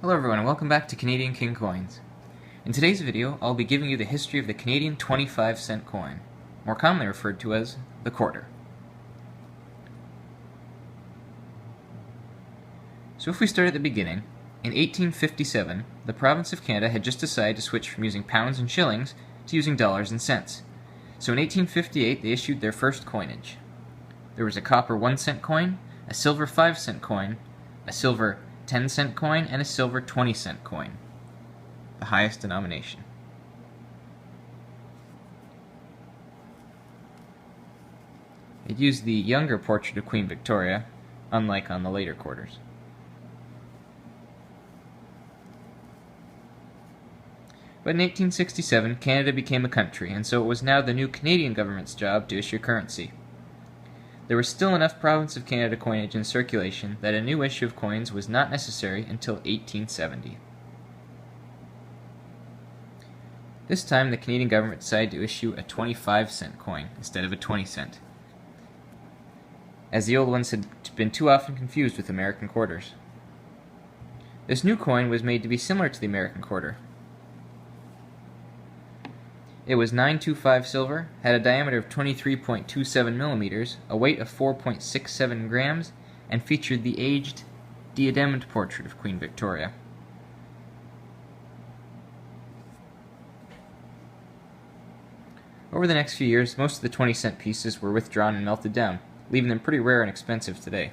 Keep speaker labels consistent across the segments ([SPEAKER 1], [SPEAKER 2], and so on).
[SPEAKER 1] Hello everyone and welcome back to Canadian King Coins. In today's video, I'll be giving you the history of the Canadian 25-cent coin, more commonly referred to as the quarter. So if we start at the beginning, in 1857, the province of Canada had just decided to switch from using pounds and shillings to using dollars and cents. So in 1858, they issued their first coinage. There was a copper 1-cent coin, a silver 5-cent coin, a silver 10-cent coin, and a silver 20-cent coin, the highest denomination. It used the younger portrait of Queen Victoria, unlike on the later quarters. But in 1867, Canada became a country, and so it was now the new Canadian government's job to issue currency. There was still enough Province of Canada coinage in circulation that a new issue of coins was not necessary until 1870. This time, the Canadian government decided to issue a 25-cent coin instead of a 20-cent, as the old ones had been too often confused with American quarters. This new coin was made to be similar to the American quarter. It was 925 silver, had a diameter of 23.27 millimeters, a weight of 4.67 grams, and featured the aged, diademed portrait of Queen Victoria. Over the next few years, most of the 20-cent pieces were withdrawn and melted down, leaving them pretty rare and expensive today.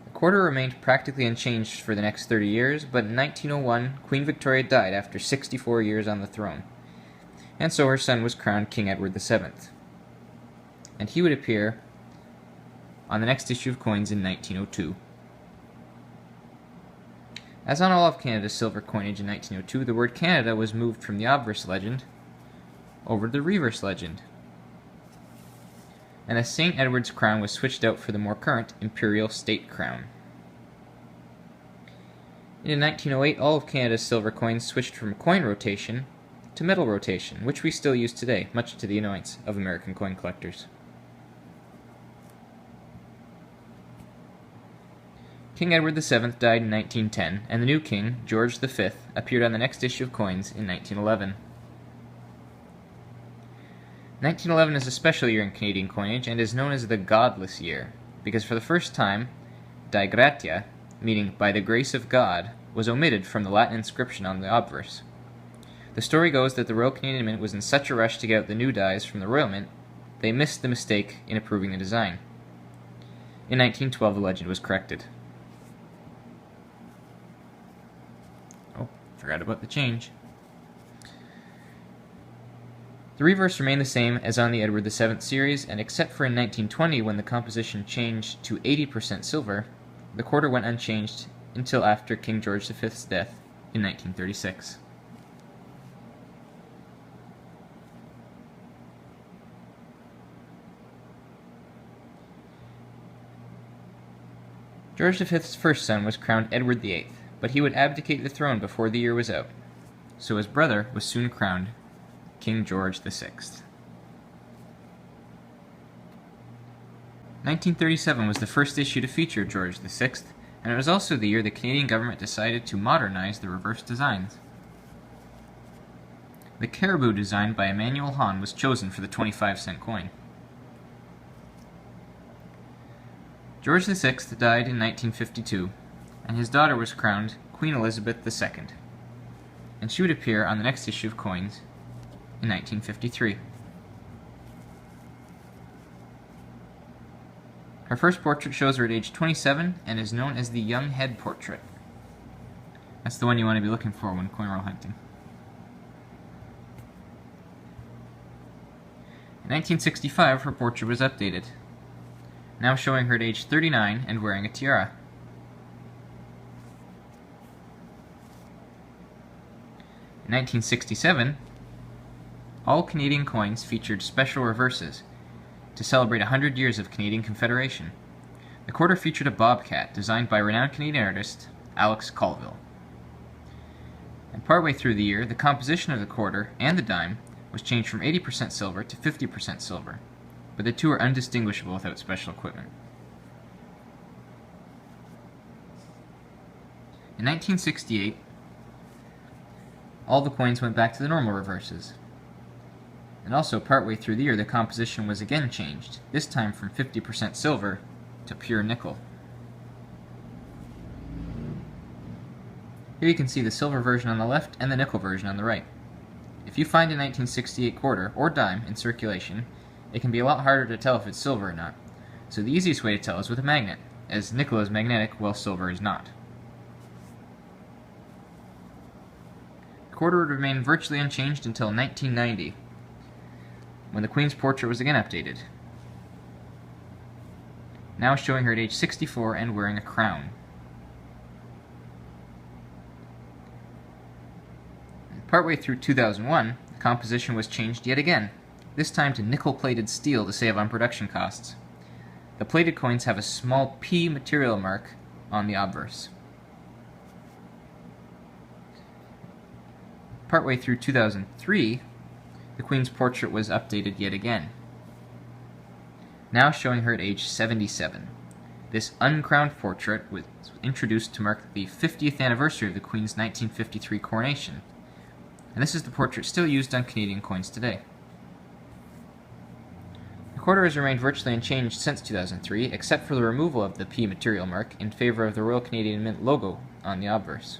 [SPEAKER 1] The quarter remained practically unchanged for the next 30 years, but in 1901, Queen Victoria died after 64 years on the throne, and so her son was crowned King Edward VII, and he would appear on the next issue of coins in 1902. As on all of Canada's silver coinage in 1902, the word Canada was moved from the obverse legend over to the reverse legend, and a St. Edward's crown was switched out for the more current Imperial State Crown. In 1908, all of Canada's silver coins switched from coin rotation to metal rotation, which we still use today, much to the annoyance of American coin collectors. King Edward VII died in 1910, and the new king, George V, appeared on the next issue of coins in 1911. 1911 is a special year in Canadian coinage and is known as the Godless Year, because for the first time, Dei Gratia, meaning by the grace of God, was omitted from the Latin inscription on the obverse. The story goes that the Royal Canadian Mint was in such a rush to get out the new dies from the Royal Mint, they missed the mistake in approving the design. In 1912, the legend was corrected. Oh, forgot about the change. The reverse remained the same as on the Edward VII series, and except for in 1920 when the composition changed to 80% silver, the quarter went unchanged until after King George V's death in 1936. George V's first son was crowned Edward VIII, but he would abdicate the throne before the year was out, so his brother was soon crowned King George VI. 1937 was the first issue to feature George VI, and it was also the year the Canadian government decided to modernize the reverse designs. The caribou design by Emmanuel Hahn was chosen for the 25-cent coin. George VI died in 1952, and his daughter was crowned Queen Elizabeth II, and she would appear on the next issue of coins in 1953. Her first portrait shows her at age 27 and is known as the young head portrait. That's the one you want to be looking for when coin roll hunting. In 1965, her portrait was updated, now showing her at age 39 and wearing a tiara. In 1967, all Canadian coins featured special reverses to celebrate 100 years of Canadian Confederation. The quarter featured a bobcat designed by renowned Canadian artist Alex Colville. And partway through the year, the composition of the quarter and the dime was changed from 80% silver to 50% silver, but the two are undistinguishable without special equipment. In 1968, all the coins went back to the normal reverses. And also, partway through the year, the composition was again changed, this time from 50% silver to pure nickel. Here you can see the silver version on the left and the nickel version on the right. If you find a 1968 quarter or dime in circulation, it can be a lot harder to tell if it's silver or not. So the easiest way to tell is with a magnet, as nickel is magnetic while silver is not. The quarter would remain virtually unchanged until 1990, when the Queen's portrait was again updated, now showing her at age 64 and wearing a crown. Partway through 2001, the composition was changed yet again, this time to nickel-plated steel to save on production costs. The plated coins have a small P material mark on the obverse. Partway through 2003, the Queen's portrait was updated yet again, now showing her at age 77. This uncrowned portrait was introduced to mark the 50th anniversary of the Queen's 1953 coronation, and this is the portrait still used on Canadian coins today. The quarter has remained virtually unchanged since 2003, except for the removal of the P material mark in favor of the Royal Canadian Mint logo on the obverse.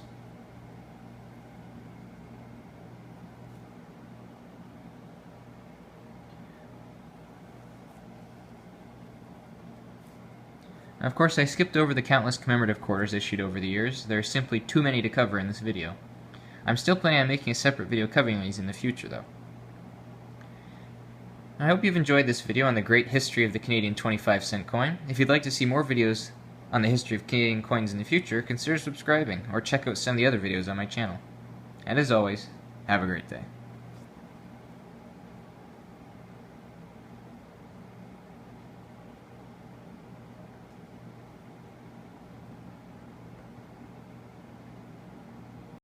[SPEAKER 1] Of course, I skipped over the countless commemorative quarters issued over the years. There are simply too many to cover in this video. I'm still planning on making a separate video covering these in the future, though. I hope you've enjoyed this video on the great history of the Canadian 25-cent coin. If you'd like to see more videos on the history of Canadian coins in the future, consider subscribing, or check out some of the other videos on my channel. And as always, have a great day.